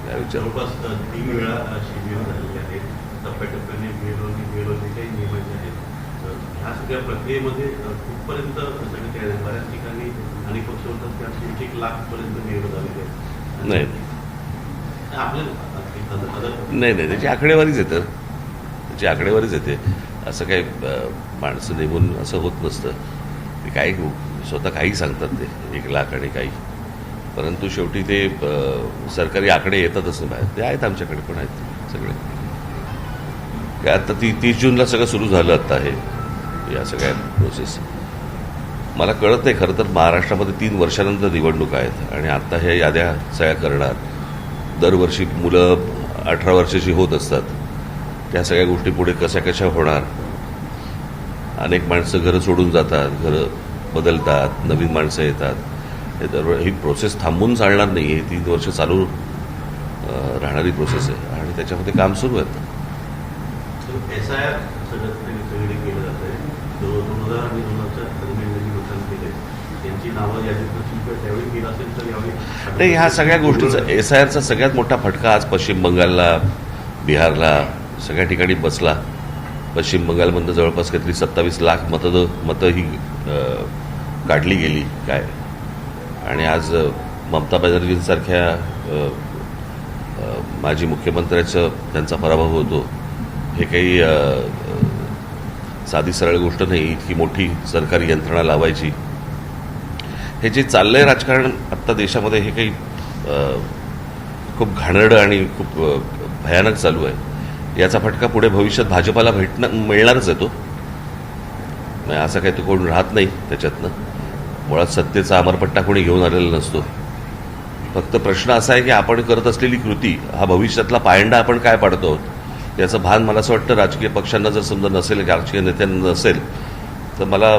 जवळपास 3 वेळा शिबिर झालेली आहे. टप्प्याटप्प्याने जे काही नियम जे आहेत ह्या सगळ्या प्रक्रियेमध्ये कुठपर्यंत सगळे तयार आहे? बऱ्याच ठिकाणी अनेक पक्ष होतात त्या 1 लाखपर्यंत निवड झालेले आहेत. नाही नाही, त्याची आकडेवारीच येतं, त्याची आकडेवारीच येते. असं काही माणसं नेमून असं होत नसतं. ते काही स्वतः काही सांगतात ते 1 लाख आणि काही, परंतु शेवटी ते सरकारी आकडे येतातच नाही बाहेर. ते आहेत, आमच्याकडे पण आहेत सगळे. काय आता 30 जूनला सगळं सुरू झालं आता हे या सगळ्या प्रोसेस. मला कळत नाही खरं तर महाराष्ट्रामध्ये 3 वर्षानंतर निवडणूक आहेत आणि आत्ता ह्या याद्या सगळ्या करणार. दरवर्षी मुलं 18 वर्षाची होत असतात. त्या सगळ्या गोष्टी पुढे कशा कशा होणार. अनेक माणसं घरं सोडून जातात, घरं बदलतात, नवीन माणसं येतात. हे ही प्रोसेस थांबून चालणार नाही. ही 3 वर्ष चालू राहणारी प्रोसेस आहे आणि त्याच्यामध्ये काम सुरू आहे. SIR सगळीकडे केलं जात आहे. 2000 आणि 2004 दरम्यान लोकांनी केले त्यांची नावं यादीत त्यावेळी केलं असेल तर यावेळी नाही. ह्या सगळ्या गोष्टीचा SIRचा सगळ्यात मोठा फटका आज पश्चिम बंगालला, बिहारला, सगळ्या ठिकाणी बसला. पश्चिम बंगालमधनं जवळपास काहीतरी 27 लाख मतं ही काढली गेली काय. आणि आज ममता बॅनर्जींसारख्या माजी मुख्यमंत्र्याचं त्यांचा पराभव होतो. हे काही साधी सरळ गोष्ट नाही. इतकी मोठी सरकारी यंत्रणा लावायची. हे जे चाललंय राजकारण आत्ता देशामध्ये हे काही खूप घाणेरडं आणि खूप भयानक चालू आहे. याचा फटका पुढे भविष्यात भाजपाला मिळणारच आहे. तो असं काही तो कोण राहत नाही त्याच्यातनं. मुळात सत्तेचा अमरपट्टा कोणी घेऊन आलेला नसतो. फक्त प्रश्न असा आहे की आपण करत असलेली कृती हा भविष्यातला पायंडा आपण काय पाडतो आहोत याचं भान मला असं वाटतं राजकीय पक्षांना जर समजा नसेल, राजकीय नेत्यांना नसेल, तर मला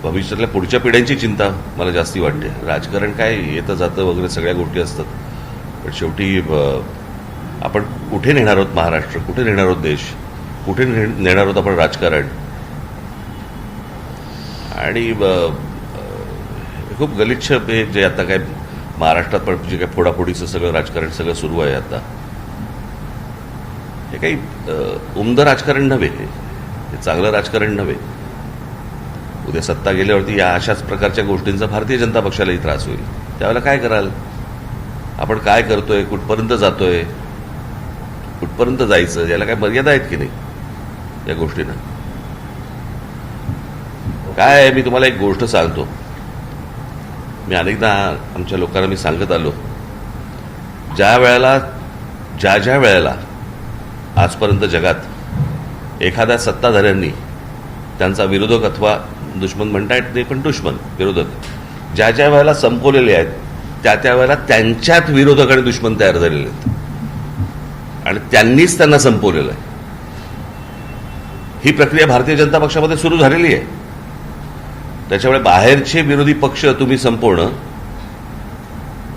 भविष्यातल्या पुढच्या पिढ्यांची चिंता मला जास्ती वाटते. राजकारण काय येतं जातं वगैरे सगळ्या गोष्टी असतात, पण शेवटी आपण कुठे नेणार आहोत महाराष्ट्र, कुठे नेणार आहोत देश, कुठे नेणार आहोत आपण राजकारण. आणि खूप गलिच्छ हे जे आता काय महाराष्ट्रात पण जे काय फोडाफोडीचं सगळं राजकारण सगळं सुरू आहे आता, हे काही उमदं राजकारण नव्हे. हे चांगलं राजकारण नव्हे. उद्या सत्ता गेल्यावरती या अशाच प्रकारच्या गोष्टींचा भारतीय जनता पक्षालाही त्रास होईल. त्यावेळेला काय कराल आपण, काय करतोय, कुठपर्यंत जातोय, कुठपर्यंत जायचं, याला काय मर्यादा आहेत की नाही या गोष्टींना. काय आहे, मी तुम्हाला एक गोष्ट सांगतो. मी अनेकदा आमच्या लोकांना मी सांगत आलो, ज्या वेळेला आजपर्यंत जगात एखाद्या सत्ताधाऱ्यांनी त्यांचा विरोधक अथवा दुश्मन म्हणता येत नाही, पण दुश्मन विरोधक ज्या वेळेला संपवलेले आहेत, त्या वेळेला त्यांच्यात विरोधक आणि दुश्मन तयार झालेले आहेत आणि त्यांनीच त्यांना संपवलेलं आहे. ही प्रक्रिया भारतीय जनता पक्षामध्ये सुरू झालेली आहे. त्याच्यामुळे बाहेरचे विरोधी पक्ष तुम्ही संपवणं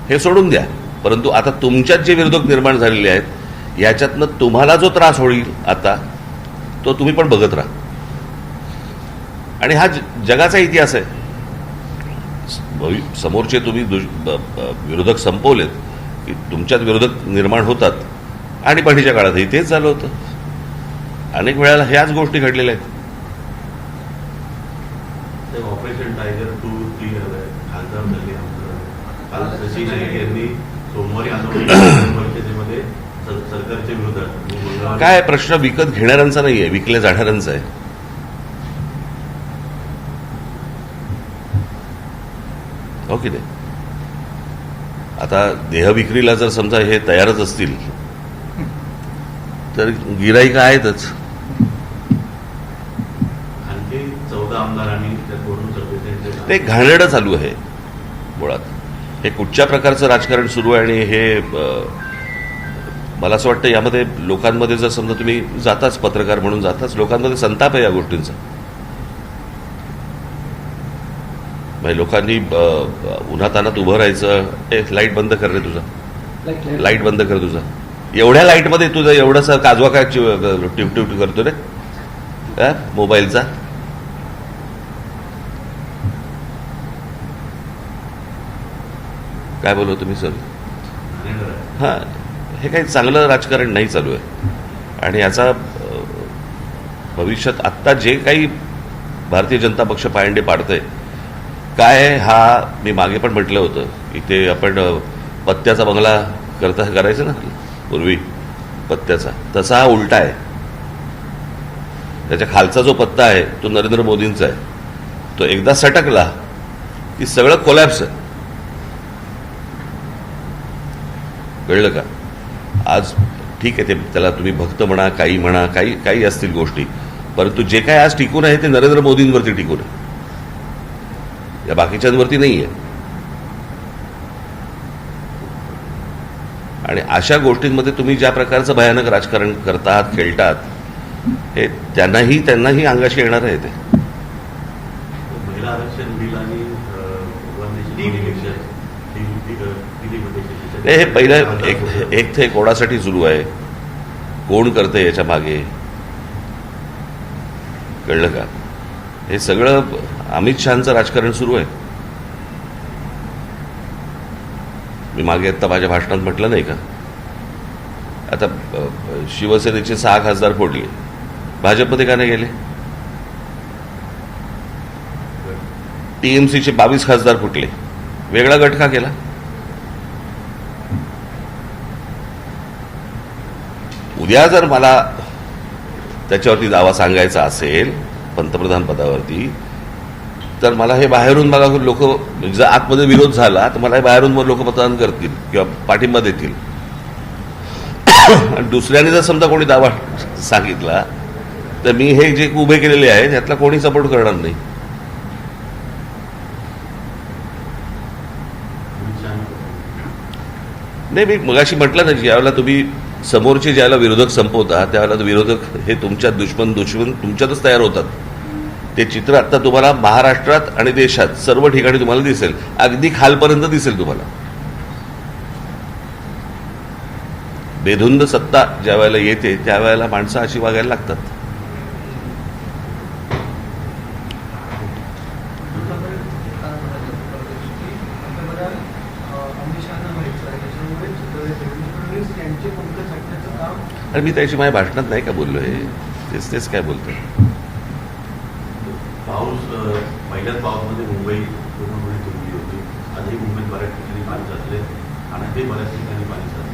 हे सोडून द्या, परंतु आता तुमच्यात जे विरोधक निर्माण झालेले आहेत याच्यातनं तुम्हाला जो त्रास होईल आता, तो तुम्ही पण बघत राहा. आणि हा जगाचा इतिहास आहे. समोरचे तुम्ही विरोधक संपवलेत की तुमच्यात विरोधक निर्माण होतात. आणि पाठीच्या काळातही तेच झालं होतं. अनेक वेळेला ह्याच गोष्टी घडलेल्या आहेत. ऑपरेशन टायगर 2-3 खासदार झाले. काल शशी नाईक यांनी सोमवारी परिषदेमध्ये सरकारच्या विरोधात. काय प्रश्न विकत घेणाऱ्यांचा नाहीये, विकल्या जाणाऱ्यांचा आहे. हो की नाही. आता देहविक्रीला जर समजा हे तयारच असतील तर गिराईक आहेतच. आणखी 14 आमदारांनी ते घाणेरडं चालू आहे मुळात. हे कुठच्या प्रकारचं राजकारण सुरू आहे. आणि हे मला असं वाटतं यामध्ये लोकांमध्ये जर समजा तुम्ही जाताच, पत्रकार म्हणून जाताच, लोकांमध्ये संताप आहे या गोष्टींचा. म्हणजे लोकांनी उन्हातानात उभं राहायचं. लाईट बंद कर रे तुझा, लाईट बंद कर तुझा. एवढ्या लाईटमध्ये तुझं एवढासा काजवा काय टिप करतो रे मोबाईलचा. काय बोललो तुम्ही सर? हां, हे काही चांगलं राजकारण नाही चालू आहे. आणि याचा भविष्यात आत्ता जे काही भारतीय जनता पक्ष पायंडे पाडतंय काय, हा मी मागे पण म्हटलं होतं, इथे आपण पत्त्याचा बंगला करायचं ना पूर्वी पत्त्याचा, तसा हा उलटा आहे. त्याच्या खालचा जो पत्ता आहे तो नरेंद्र मोदींचा आहे. तो एकदा सटकला की सगळं कोलॅप्स आहे. कळलं का? आज ठीक आहे, ते त्याला तुम्ही भक्त म्हणा, काही म्हणा, काही असतील गोष्टी, परंतु जे काय आज टिकून आहे ते नरेंद्र मोदींवरती टिकून आहे, या बाकीच्यांवरती नाही आहे. आणि अशा गोष्टींमध्ये तुम्ही ज्या प्रकारचं भयानक राजकारण करतात, खेळतात, हे त्यांनाही अंगाशी येणार आहे. ते महिला आरक्षण बिल आणि हे पहिलं एक ते कोणासाठी सुरू आहे, कोण करतंय याच्या मागे, कळलं का? हे सगळं अमित शहाचं राजकारण सुरू आहे. मी मागे आता माझ्या भाषणात म्हटलं नाही का, आता शिवसेनेचे 6 खासदार फोडले, भाजपमध्ये का नाही गेले? टीएमसीचे 22 खासदार फुटले, वेगळा गट का केला? उद्या जर मला त्याच्यावरती दावा सांगायचा असेल पंतप्रधान पदावरती, तर मला हे बाहेरून मला लोक, जर आतमध्ये विरोध झाला तर मला हे बाहेरून लोक मतदान करतील किंवा पाठिंबा देतील. आणि दुसऱ्याने जर समजा कोणी दावा सांगितला तर मी हे जे उभे केलेले आहेत यातला कोणी सपोर्ट करणार नाही. नाही, मी मगाशी म्हटलं ना, ज्यावेळेला तुम्ही समोरचे ज्यावेळेला विरोधक संपवता त्यावेळेला विरोधक हे तुमच्या दुश्मन तुमच्यातच तयार होतात. ते चित्र आता तुम्हाला महाराष्ट्रात आणि देशात सर्व ठिकाणी तुम्हाला दिसेल, अगदी खालपर्यंत दिसेल तुम्हाला. बेधुंद सत्ता ज्या वेळेला येते त्यावेळेला माणसं अशी वागायला लागतात. आणि मी त्याची माझ्या भाषणात नाही का बोललोय, तेच काय बोलतोय. पाऊस पहिल्याच पावसामध्ये मुंबई पूर्णपणे तुंबली होती. आजही मुंबईत बऱ्याच ठिकाणी पाणी साचले, ठाण्यातही बऱ्याच ठिकाणी पाणी साचले.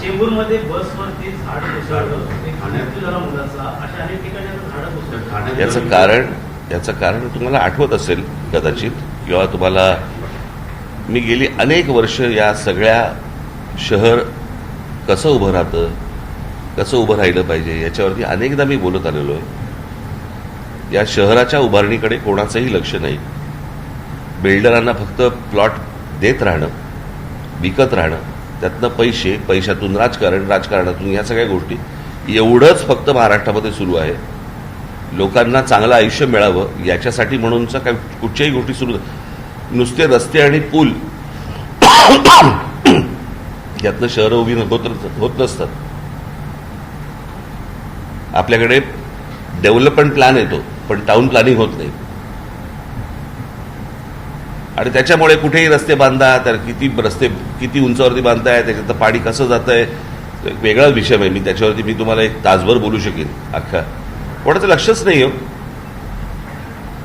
चेंबूरमध्ये बसवरती झाड कोसळलं, ठाण्यातील जरा मुलाचा, अशा अनेक ठिकाणी झाडं कोसळलं. याचं कारण तुम्हाला आठवत असेल कदाचित, किंवा तुम्हाला मी गेली अनेक वर्ष या सगळ्या शहर कसं उभं राहतं, कसं उभं राहिलं पाहिजे याच्यावरती अनेकदा मी बोलत आलेलो आहे. या शहराच्या उभारणीकडे कोणाचंही लक्ष नाही. बिल्डरांना फक्त प्लॉट देत राहणं, विकत राहणं, त्यातनं पैशातून राजकारणातून या सगळ्या गोष्टी, एवढंच फक्त महाराष्ट्रामध्ये सुरू आहे. लोकांना चांगलं आयुष्य मिळावं याच्यासाठी म्हणूनचा काय कुठच्याही गोष्टी सुरू, नुसते रस्ते आणि पूल यातनं शहरं उभी होत नसतात. आपल्याकडे डेव्हलपमेंट प्लॅन येतो पण टाउन प्लॅनिंग होत नाही. आणि त्याच्यामुळे कुठेही रस्ते बांधा, तर किती उंचावरती बांधताय, त्याच्यात पाणी कसं जात आहे, वेगळाच विषय आहे. मी त्याच्यावरती तुम्हाला 1 तासभर बोलू शकेन अख्खा. कोणाचं लक्षच नाही हो.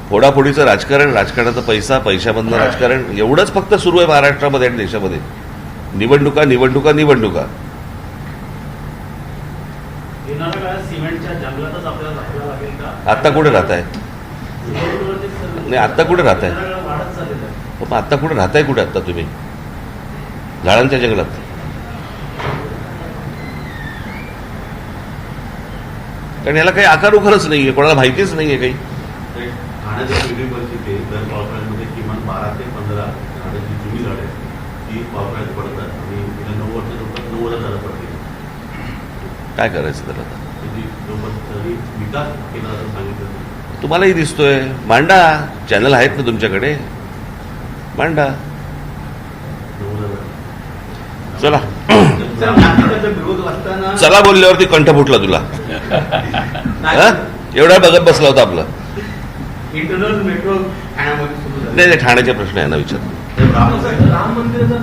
फोडाफोडीचं राजकारण, राजकारणाचा पैशामधलं राजकारण, एवढंच फक्त सुरू आहे महाराष्ट्रामध्ये आणि देशामध्ये. निवडणुका. सिमेंटच्या जंगलातच आपल्याला लागेल का? आता कुठे राहत आहे? नाही, आता कुठे राहत आहे? वाढत चाललेलं आहे. मग आता कुठे राहताय? कुठे आता तुम्ही? झाडांच्या जंगलात. कारण याला काही आकार उखारच नाहीये, कोणाला माहितीच नाहीये काही. ठाण्याच्या वेगळी परिस्थिती आहे. दर पावसाळ्यामध्ये किमान 12 ते 15 ठाण्याची जुनी झाडं आहेत ती पावसाळ्यात पडतात आणि गेल्या 9 वर्षात 90 झाडं पडली. काय करायचं त्याला? विकास केला असं सांगितलं. तुम्हालाही दिसतोय. मांडा, चॅनल आहेत ना तुमच्याकडे, मांडा. चला चला बोलल्यावरती कंठ फुटला तुला. एवढा बघत बसला होता आपला. इंटरनल मेट्रो ठाण्यामध्ये सुरू झाली. नाही, ठाण्याचे प्रश्न आहे ना विचार. राम मंदिराचा